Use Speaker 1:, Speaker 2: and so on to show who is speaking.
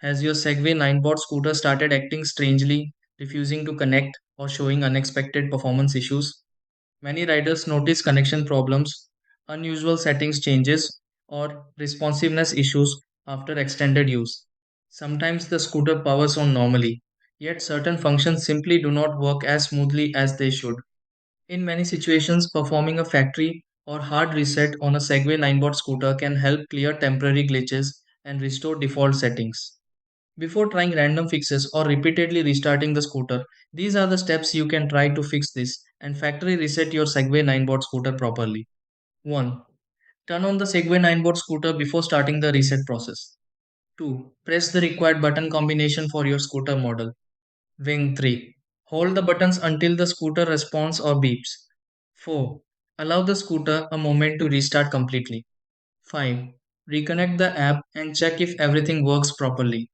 Speaker 1: Has your Segway Ninebot scooter started acting strangely, refusing to connect, or showing unexpected performance issues? Many riders notice connection problems, unusual settings changes, or responsiveness issues after extended use. Sometimes the scooter powers on normally, yet certain functions simply do not work as smoothly as they should. In many situations, performing a factory or hard reset on a Segway Ninebot scooter can help clear temporary glitches and restore default settings. Before trying random fixes or repeatedly restarting the scooter, these are the steps you can try to fix this and factory reset your Segway Ninebot scooter properly. 1. Turn on the Segway Ninebot scooter before starting the reset process. 2. Press the required button combination for your scooter model. Wing 3. Hold the buttons until the scooter responds or beeps. 4. Allow the scooter a moment to restart completely. 5. Reconnect the app and check if everything works properly.